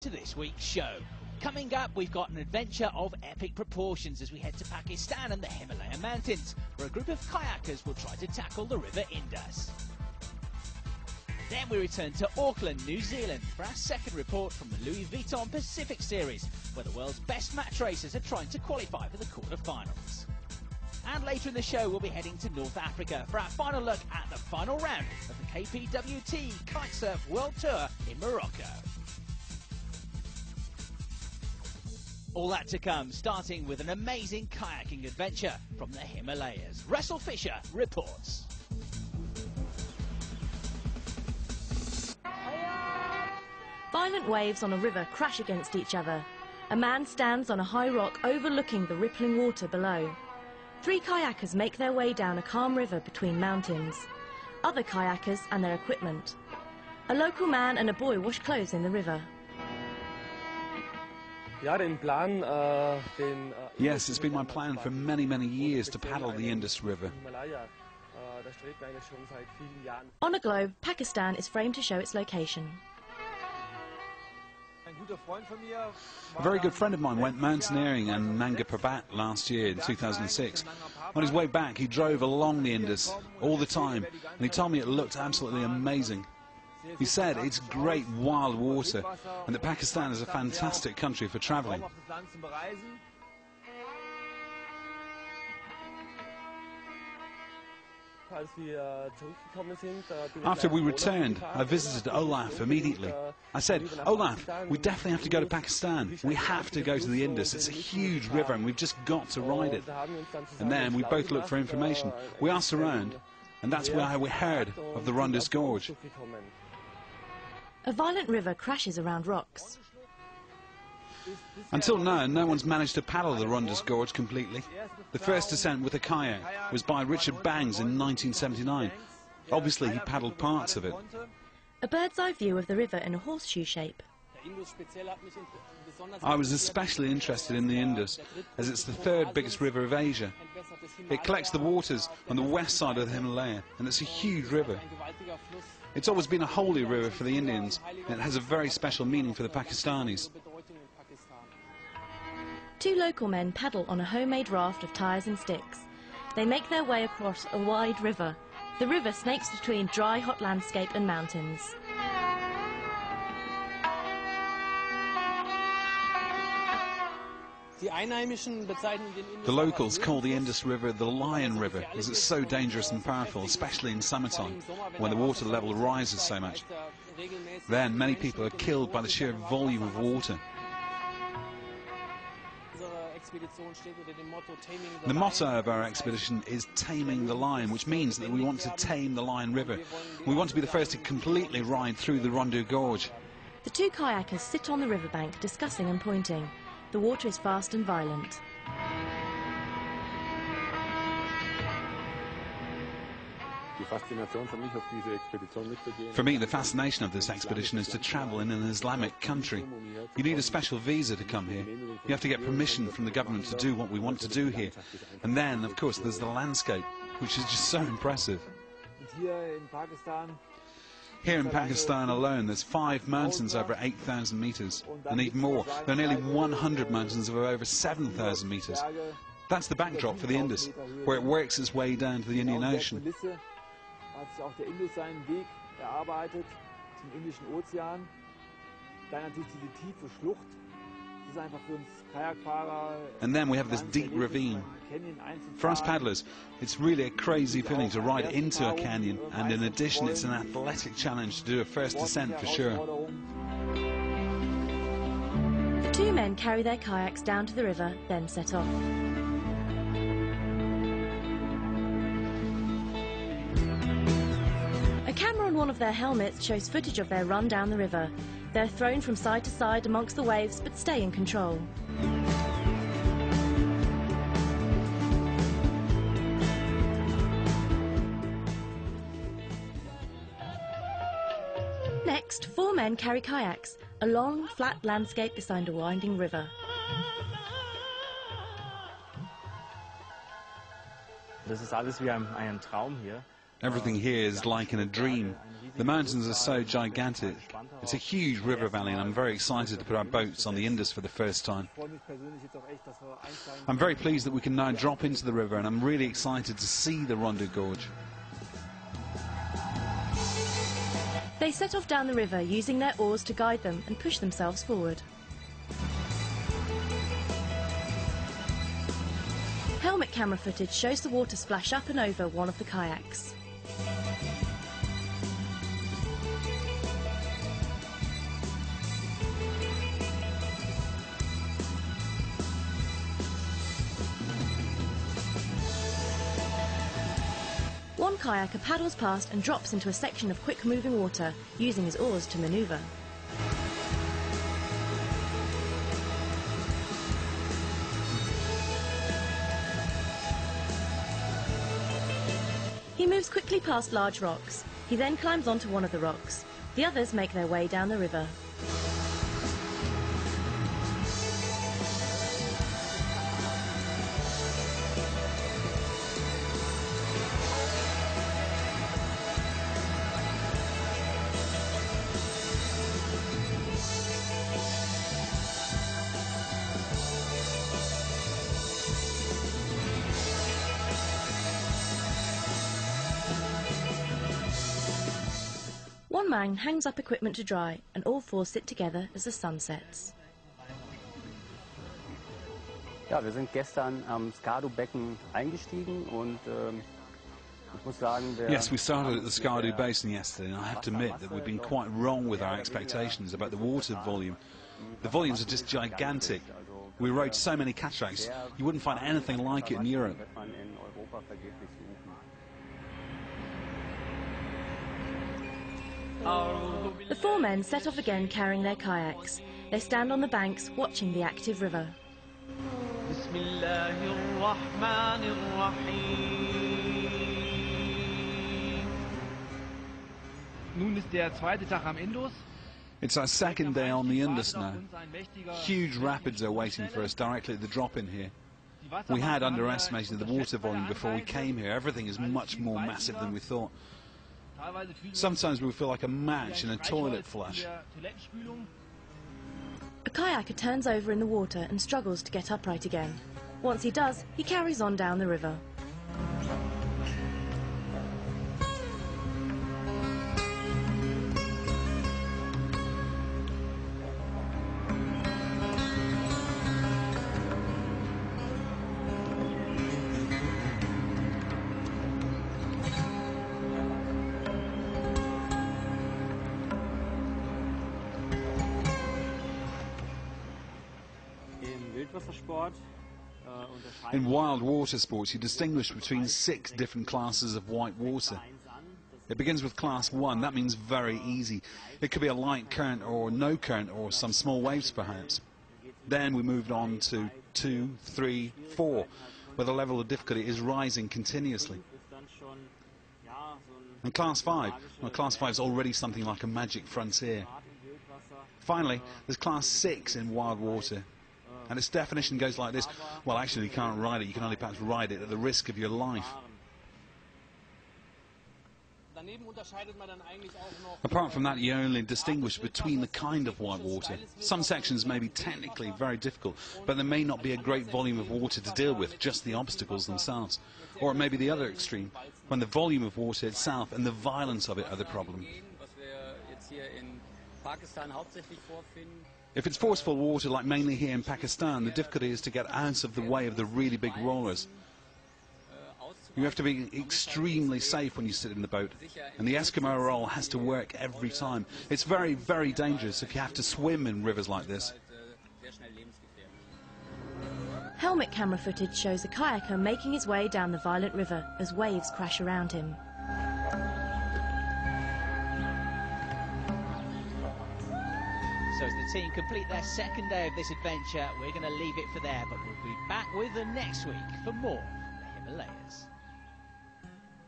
To this week's show. Coming up, we've got an adventure of epic proportions as we head to Pakistan and the Himalayan mountains, where a group of kayakers will try to tackle the River Indus. Then we return to Auckland, New Zealand for our second report from the Louis Vuitton Pacific Series, where the world's best match racers are trying to qualify for the quarter-finals. And later in the show, we'll be heading to North Africa for our final look at the final round of the KPWT Kitesurf World Tour in Morocco. All that to come, starting with an amazing kayaking adventure from the Himalayas. Russell Fisher reports. Violent waves on a river crash against each other. A man stands on a high rock overlooking the rippling water below. 3 kayakers make their way down a calm river between mountains. Other kayakers and their equipment. A local man and a boy wash clothes in the river. Yes, it's been my plan for many, many years to paddle the Indus River. On a globe, Pakistan is framed to show its location. A very good friend of mine went mountaineering in Nanga Parbat last year in 2006. On his way back, he drove along the Indus all the time, and he told me it looked absolutely amazing. He said it's great wild water and that Pakistan is a fantastic country for travelling. After we returned, I visited Olaf immediately. I said, Olaf, we definitely have to go to Pakistan. We have to go to the Indus. It's a huge river and we've just got to ride it. And then we both looked for information. We asked around, and that's where we heard of the Rundus Gorge. A violent river crashes around rocks. Until now, no one's managed to paddle the Rundus Gorge completely. The first descent with a kayak was by Richard Bangs in 1979. Obviously, he paddled parts of it. A bird's-eye view of the river in a horseshoe shape. I was especially interested in the Indus, as it's the 3rd biggest river of Asia. It collects the waters on the west side of the Himalaya, and it's a huge river. It's always been a holy river for the Indians, and it has a very special meaning for the Pakistanis. 2 local men paddle on a homemade raft of tyres and sticks. They make their way across a wide river. The river snakes between dry, hot landscape and mountains. The locals call the Indus River the Lion River, as it's so dangerous and powerful, especially in summertime, when the water level rises so much. Then many people are killed by the sheer volume of water. The motto of our expedition is Taming the Lion, which means that we want to tame the Lion River. We want to be the first to completely ride through the Rundus Gorge. The 2 kayakers sit on the riverbank discussing and pointing. The water is fast and violent. For me, the fascination of this expedition is to travel in an Islamic country. You need a special visa to come here. You have to get permission from the government to do what we want to do here. And then, of course, there's the landscape, which is just so impressive. Here in Pakistan alone, there's 5 mountains over 8,000 metres, and even more. There are nearly 100 mountains of over 7,000 metres. That's the backdrop for the Indus, where it works its way down to the Indian Ocean. And then we have this deep ravine. For us paddlers, it's really a crazy feeling to ride into a canyon, and in addition it's an athletic challenge to do a first descent for sure. The 2 men carry their kayaks down to the river, then set off. A camera on one of their helmets shows footage of their run down the river. They're thrown from side to side amongst the waves, but stay in control. Next, 4 men carry kayaks, a long, flat landscape beside a winding river. Das ist alles wie ein Traum hier. Everything here is like in a dream. The mountains are so gigantic. It's a huge river valley, and I'm very excited to put our boats on the Indus for the first time. I'm very pleased that we can now drop into the river, and I'm really excited to see the Rondu Gorge. They set off down the river using their oars to guide them and push themselves forward. Helmet camera footage shows the water splash up and over one of the kayaks. One kayaker paddles past and drops into a section of quick-moving water, using his oars to manoeuvre. He moves quickly past large rocks. He then climbs onto one of the rocks. The others make their way down the river. One man hangs up equipment to dry, and all four sit together as the sun sets. Ja, wir sind gestern am Skadu-Becken eingestiegen und ich muss sagen, Yes, we started at the Skadu Basin yesterday, and I have to admit that we've been quite wrong with our expectations about the water volume. The volumes are just gigantic. We rode so many cataracts, you wouldn't find anything like it in Europe. The four men set off again carrying their kayaks. They stand on the banks watching the active river. Nun ist der zweite Tag am Indus. It's our second day on the Indus now. Huge rapids are waiting for us directly at the drop-in here. We had underestimated the water volume before we came here. Everything is much more massive than we thought. Sometimes we feel like a match in a toilet flush. A kayaker turns over in the water and struggles to get upright again. Once he does, he carries on down the river. In wild water sports, you distinguish between 6 different classes of white water. It begins with class 1, that means very easy. It could be a light current or no current or some small waves perhaps. Then we moved on to 2, 3, 4, where the level of difficulty is rising continuously. And class 5, well, class 5 is already something like a magic frontier. Finally, there's class 6 in wild water. And its definition goes like this: well, actually you can't ride it, you can only perhaps ride it at the risk of your life. Apart from that, you only distinguish between the kind of wild water. Some sections may be technically very difficult, but there may not be a great volume of water to deal with, just the obstacles themselves. Or it may be the other extreme, when the volume of water itself and the violence of it are the problem. If it's forceful water, like mainly here in Pakistan, the difficulty is to get out of the way of the really big rollers. You have to be extremely safe when you sit in the boat, and the Eskimo roll has to work every time. It's very, very dangerous if you have to swim in rivers like this. Helmet camera footage shows a kayaker making his way down the violent river as waves crash around him. So as the team complete their second day of this adventure, we're going to leave it for there, but we'll be back with them next week for more from the Himalayas.